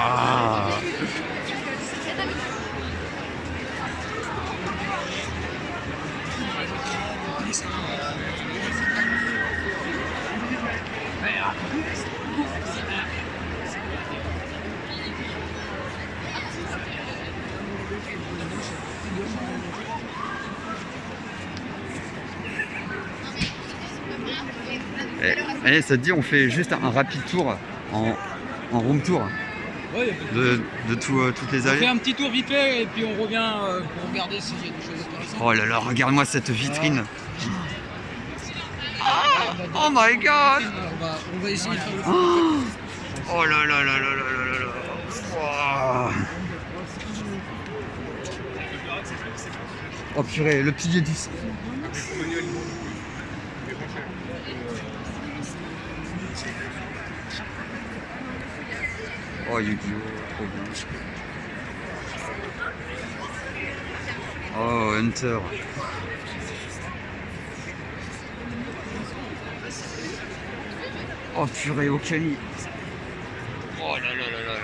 Eh, ça te dit, on fait juste un rapide tour en room tour de toutes les On fait allées. un petit tour vite fait et puis on revient pour regarder s'il y a des choses intéressantes. Oh là là, regarde-moi cette vitrine. Oh my god. On va essayer de faire le Oh là là là là là là là là. Wow. Oh purée, le pilier du sang. Oh Yu-Gi-Oh, trop bien. Oh Hunter. Oh purée, Okami. Oh là là là là là.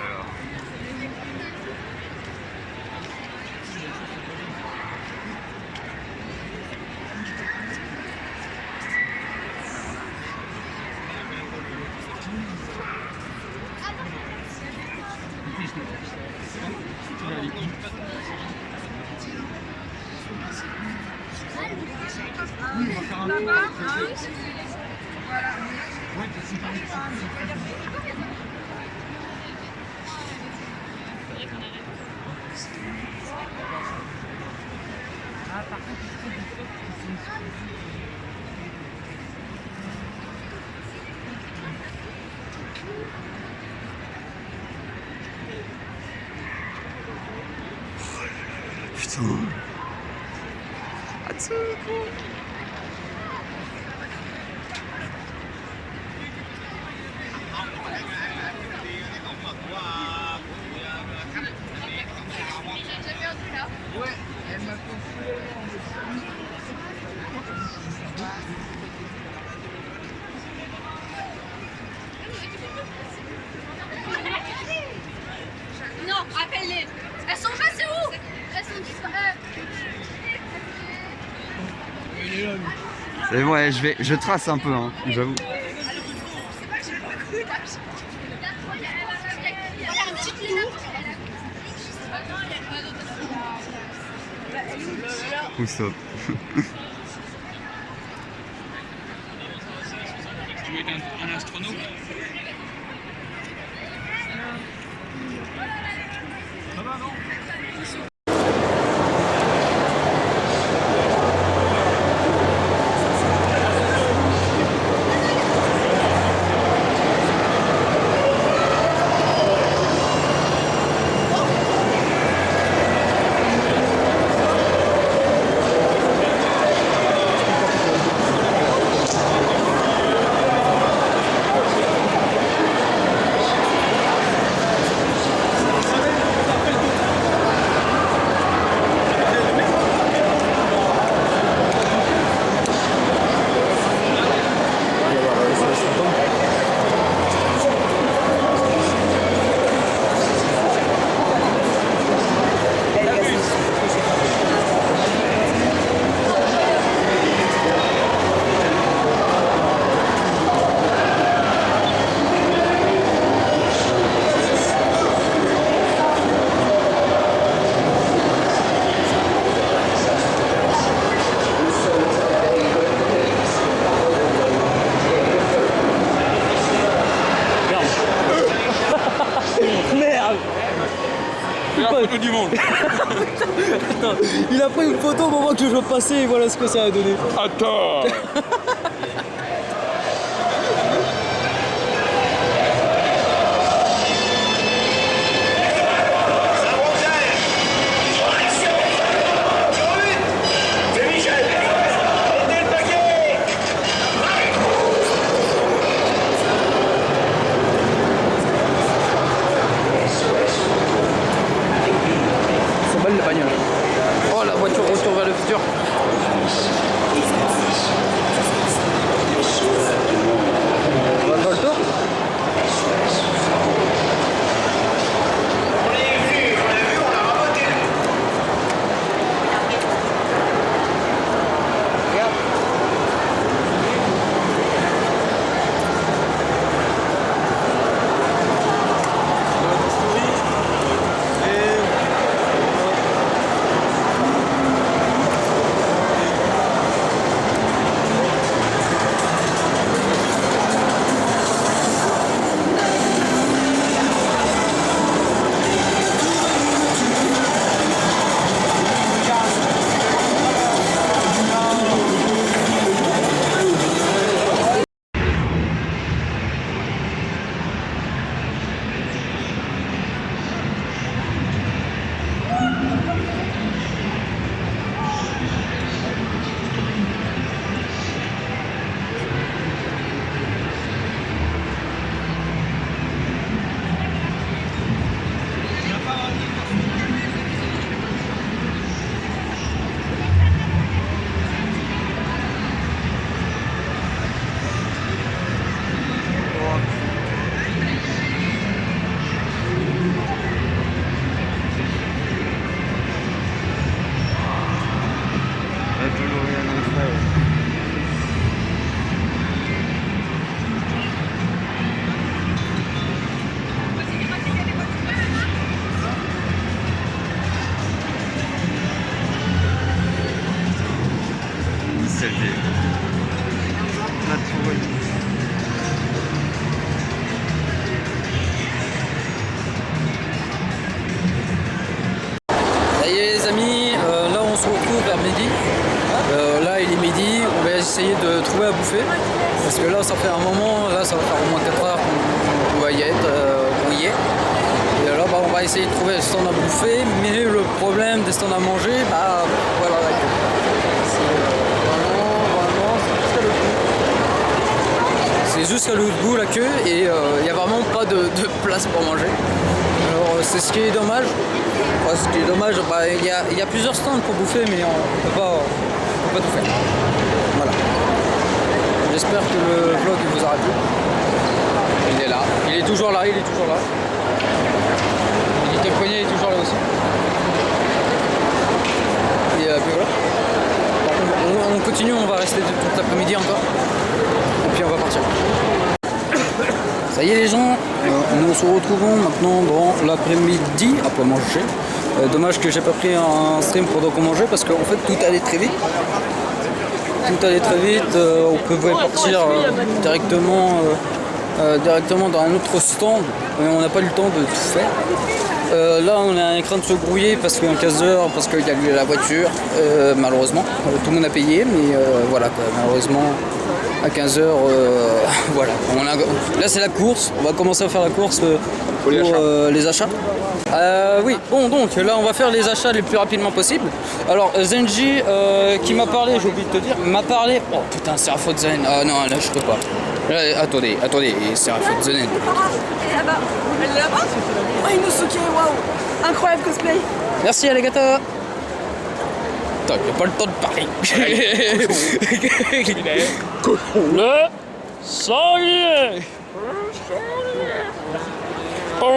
Putain. Atsuko. Non, appelle-les. Elles sont passées où? Elles sont disparues. C'est ouais, je trace un peu, hein, j'avoue. Où ça? Tu veux être un astronaute? Il a pris une photo au moment que je passais et voilà ce que ça a donné. Attends. C'est belle la bagnole. Oh la voiture retour vers le futur. On va faire le tour. Ça y est les amis, là on se retrouve vers midi. Là il est midi, on va essayer de trouver à bouffer. Parce que là ça fait un moment, là ça va faire au moins 4 heures qu'on va y être, qu'on y est. Et là bah, on va essayer de trouver des stands à bouffer, mais le problème des stands à manger, bah voilà. C'est juste à l'autre bout la queue et il n'y a vraiment pas de place pour manger. Alors c'est ce qui est dommage. Enfin, ce qui est dommage, bah, il y a plusieurs stands pour bouffer mais on ne peut pas tout faire. Voilà. J'espère que le vlog il vous aura plu. Il est là. Il est toujours là, il est toujours là. Il était le poignet, il est toujours là aussi. Et puis voilà. On continue, on va rester toute l'après-midi encore. Et puis on va partir. Ça y est les gens, nous se retrouvons maintenant dans l'après-midi après manger. Dommage que j'ai pas pris un stream pendant qu'on mangeait parce qu'en fait tout allait très vite. Tout allait très vite, on pouvait partir directement dans un autre stand mais on n'a pas eu le temps de tout faire. Là on est en train de se grouiller parce qu'un casseur, parce qu'il y a eu la voiture, malheureusement. Tout le monde a payé mais voilà quoi, malheureusement. À 15h, voilà. Là c'est la course, on va commencer à faire la course pour les achats. Oui, bon donc là on va faire les achats les plus rapidement possible. Alors Zenji qui m'a parlé, j'ai oublié de te dire, m'a parlé. Oh putain c'est un faute Zen, ah non là je peux pas. Là, attendez, c'est un faute Zen. Elle est là-bas. Elle est là-bas. Oh Inosuke, waouh. Incroyable cosplay. Merci Alligator. Attends, il n'y a pas le temps de parler. Le sanglier. Oh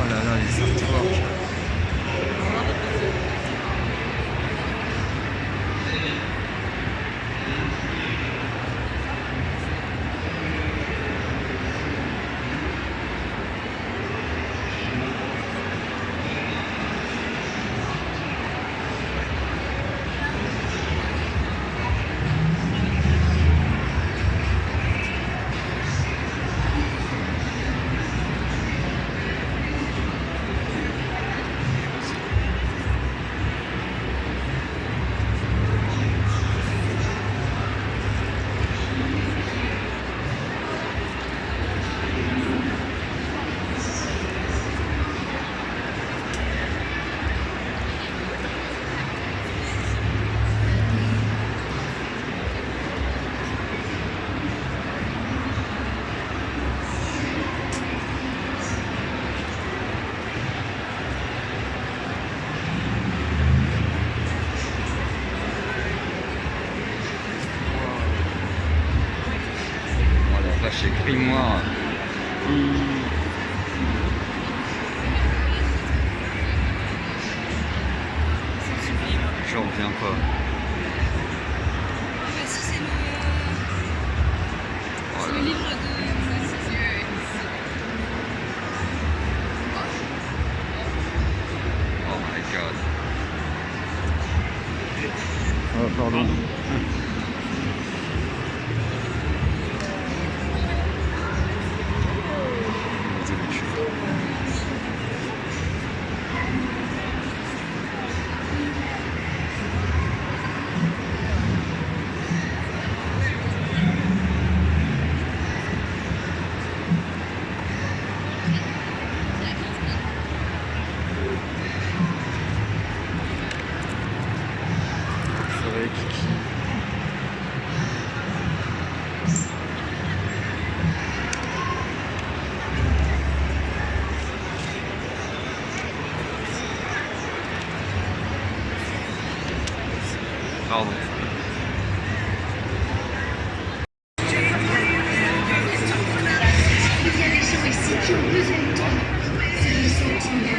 là là, les Softworks. grimoire. J'en reviens pas. Si c'est le livre de... Oh my god. Oh, pardon. Pardon. Il y a des gens ici qui ont besoin de toi. C'est le sentiment.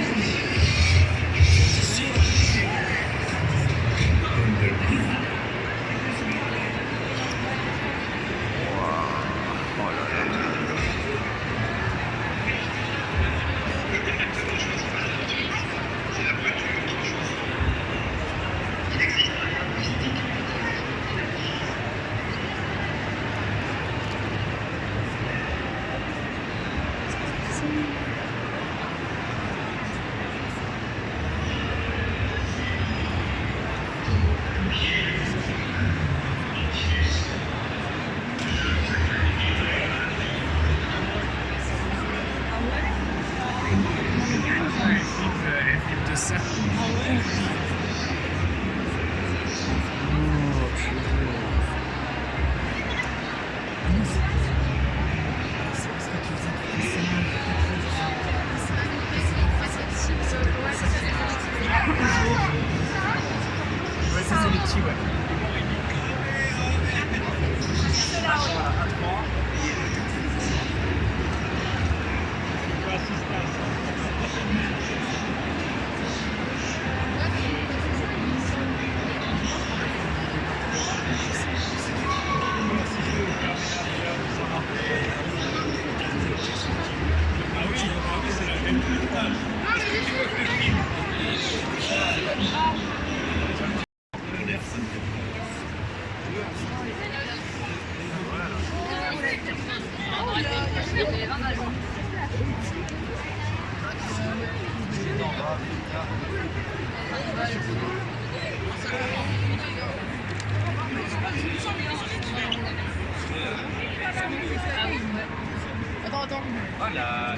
Voilà.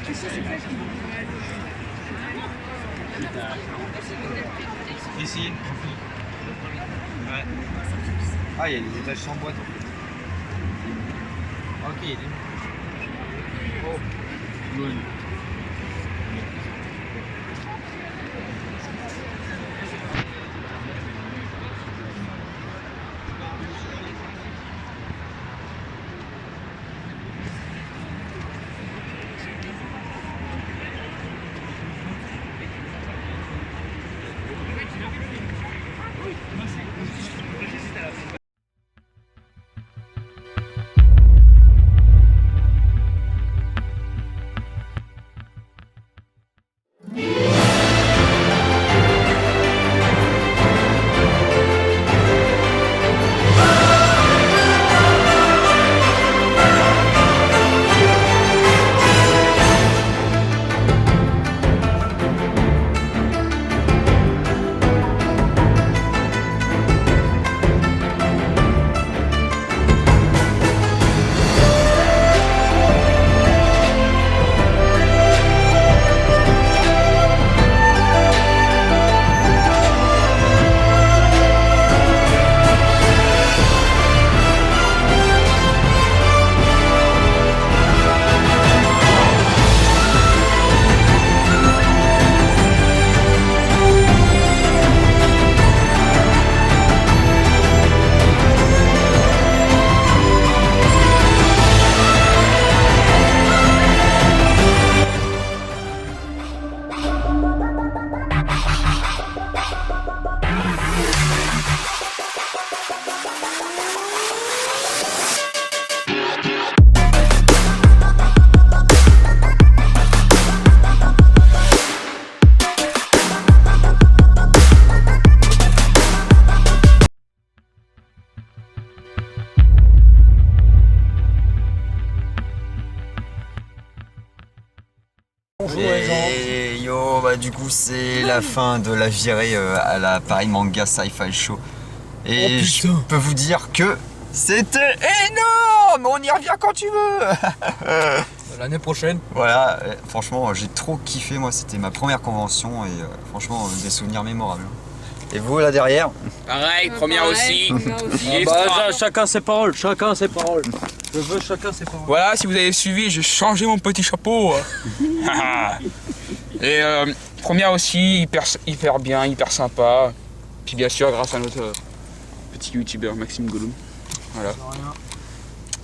Ici. Ouais. Ah, il y a des étages sans boîte. Ok, il est. Oh. Good. bah du coup c'est la fin de la virée à la Paris Manga Sci-Fi Show. Et je peux vous dire que c'était énorme. On y revient quand tu veux. L'année prochaine. Voilà, franchement j'ai trop kiffé, moi c'était ma première convention et franchement des souvenirs mémorables. Et vous là derrière? Pareil, première aussi. Chacun ses paroles, chacun ses paroles. Je veux chacun ses paroles. Voilà, si vous avez suivi, j'ai changé mon petit chapeau. Et première aussi, hyper bien, hyper sympa. Puis bien sûr, grâce à notre petit youtubeur Maxime Gollum. Voilà.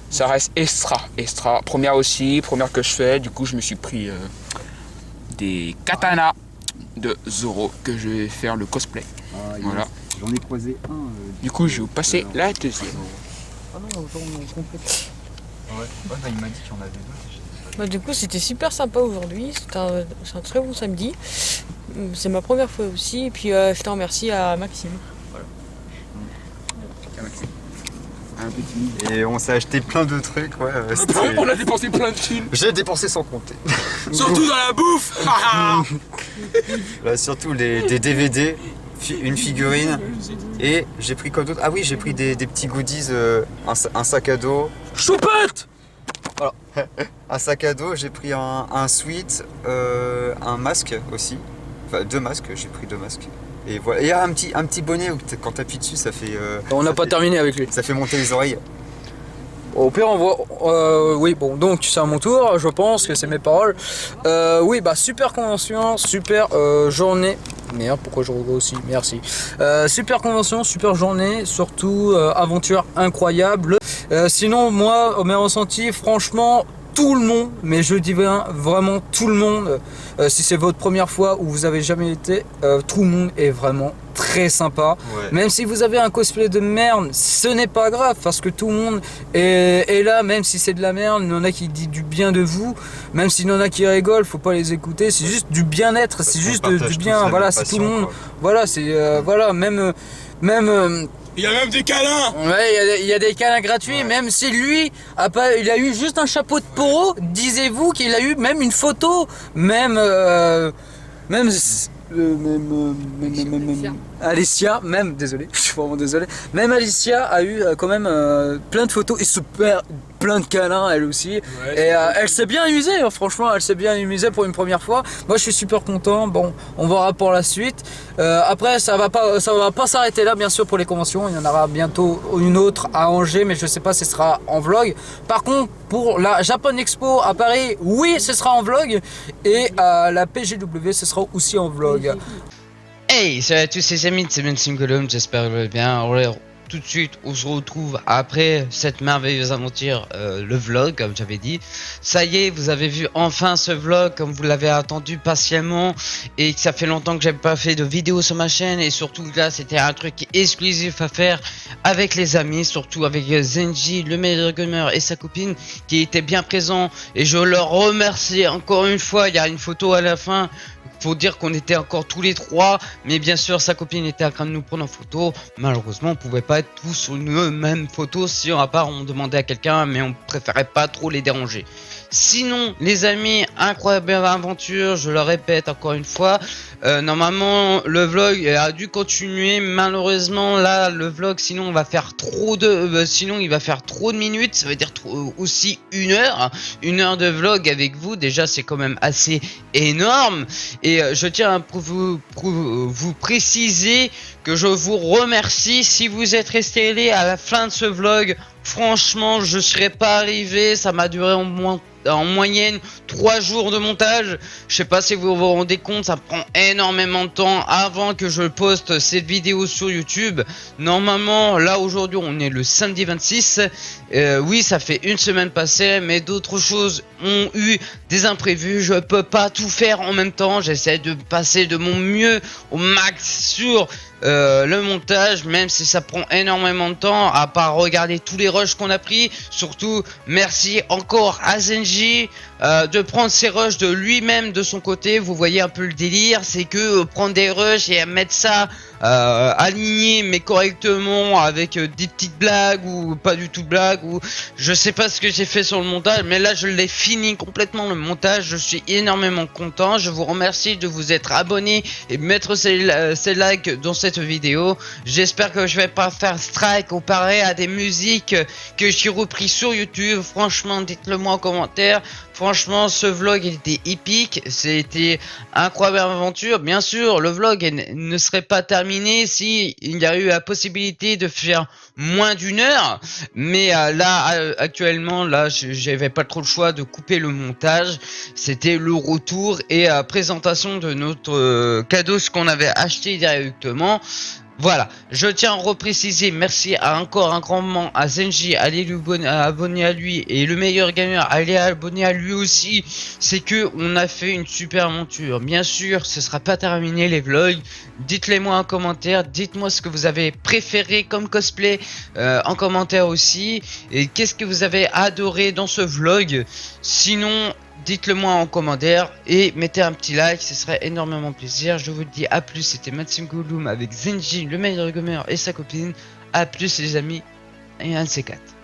Ça reste extra. Première aussi, première que je fais. Du coup, je me suis pris des katanas de Zoro que je vais faire le cosplay. Voilà. J'en ai croisé un. Du coup, je vais vous passer la deuxième. Ah non, on complète. Ouais, bah, il m'a dit qu'il y en avait deux. Bah, du coup, c'était super sympa aujourd'hui. C'est un très bon samedi. C'est ma première fois aussi. Et puis, je te remercie à Maxime. Et on s'est acheté plein de trucs, ouais. On a dépensé plein de thunes. J'ai dépensé sans compter. Surtout dans la bouffe. Là, surtout des DVD, une figurine. Et j'ai pris quoi d'autre? Ah oui, j'ai pris des petits goodies, un sac à dos. Choupette. Voilà. Un sac à dos, j'ai pris un sweat, un masque aussi. Enfin, 2 masques, j'ai pris 2 masques. Et voilà, et un petit bonnet où quand t'appuies dessus, ça fait. On n'a pas terminé avec lui. Ça fait monter les oreilles. Au pire, on voit. Oui, bon, donc c'est à mon tour, je pense que c'est mes paroles. Oui, bah, super convention, super journée. Merde, pourquoi je revois aussi? Merci. Super convention, super journée, surtout aventure incroyable. Sinon, moi, mes ressentis, franchement. Tout le monde, mais je dis bien vraiment tout le monde, si c'est votre première fois ou vous avez jamais été, tout le monde est vraiment très sympa. Ouais. Même si vous avez un cosplay de merde, ce n'est pas grave parce que tout le monde est là, même si c'est de la merde. Il y en a qui disent du bien de vous, même s'il y en a qui rigolent, faut pas les écouter. C'est juste du bien-être, c'est juste du bien. Voilà, c'est tout le monde. Quoi. Voilà, c'est voilà, même. Il y a même des câlins. Ouais, il y a des câlins gratuits, même si lui, il a eu juste un chapeau de poro, disiez-vous qu'il a eu même une photo, même Alicia, même, désolé, je suis vraiment désolé, même Alicia a eu quand même plein de photos et super, plein de câlins elle aussi. Ouais, et elle s'est bien amusée, hein, franchement, elle s'est bien amusée pour une première fois. Moi je suis super content, bon, on verra pour la suite. Après ça va pas s'arrêter là bien sûr pour les conventions, il y en aura bientôt une autre à Angers, mais je sais pas si ce sera en vlog. Par contre pour la Japan Expo à Paris, oui ce sera en vlog, et la PGW ce sera aussi en vlog. Hey, salut à tous les amis, c'est Maxime Gollum, j'espère que vous allez bien. Alors, tout de suite, on se retrouve après cette merveilleuse aventure, le vlog, comme j'avais dit. Ça y est, vous avez vu enfin ce vlog, comme vous l'avez attendu patiemment, et que ça fait longtemps que j'avais pas fait de vidéo sur ma chaîne, et surtout là, c'était un truc exclusif à faire avec les amis, surtout avec Zenji, le meilleur gamer et sa copine, qui étaient bien présents, et je leur remercie encore une fois. Il y a une photo à la fin. Faut dire qu'on était encore tous les trois, mais bien sûr sa copine était en train de nous prendre en photo. Malheureusement on pouvait pas être tous sur une même photo, si à part on demandait à quelqu'un, mais on préférait pas trop les déranger. Sinon les amis, incroyable aventure, je le répète encore une fois. Normalement le vlog a dû continuer, malheureusement là le vlog sinon on va faire trop de sinon il va faire trop de minutes, ça veut dire aussi une heure de vlog avec vous. Déjà c'est quand même assez énorme, et je tiens à vous préciser que je vous remercie si vous êtes resté là à la fin de ce vlog. Franchement je serais pas arrivé, ça m'a duré en moyenne 3 jours de montage. Je sais pas si vous vous rendez compte, ça prend énormément de temps avant que je poste cette vidéo sur YouTube. Normalement là aujourd'hui on est le samedi 26, oui ça fait une semaine passée, mais d'autres choses ont eu des imprévus. Je peux pas tout faire en même temps, j'essaie de passer de mon mieux au max sur le montage, même si ça prend énormément de temps, à part regarder tous les rushs qu'on a pris. Surtout merci encore à Zenji de prendre ses rushs de lui-même de son côté. Vous voyez un peu le délire, c'est que prendre des rushs et mettre ça aligné mais correctement avec des petites blagues ou pas du tout de blagues, ou je sais pas ce que j'ai fait sur le montage, mais là je l'ai fini complètement le montage. Je suis énormément content. Je vous remercie de vous être abonné et mettre ces likes dans cette vidéo. J'espère que je vais pas faire strike comparé à des musiques que j'ai repris sur YouTube. Franchement, dites-le moi en commentaire. Franchement, ce vlog il était épique, c'était incroyable aventure. Bien sûr, le vlog ne serait pas terminé si il y a eu la possibilité de faire moins d'1 heure. Mais là, actuellement, là, j'avais pas trop le choix de couper le montage. C'était le retour et présentation de notre cadeau, ce qu'on avait acheté directement. Voilà, je tiens à repréciser, merci à encore un grand moment à Zenji, allez abonner à lui, et le meilleur gamer, allez abonner à lui aussi. C'est que on a fait une super monture. Bien sûr, ce sera pas terminé les vlogs. Dites-les moi en commentaire, dites-moi ce que vous avez préféré comme cosplay en commentaire aussi, et qu'est-ce que vous avez adoré dans ce vlog. Sinon, dites-le moi en commentaire et mettez un petit like, ce serait énormément plaisir. Je vous dis à plus, c'était Maxime Gollum avec Zenji, le meilleur gamer et sa copine. À plus les amis, et un de ces quatre.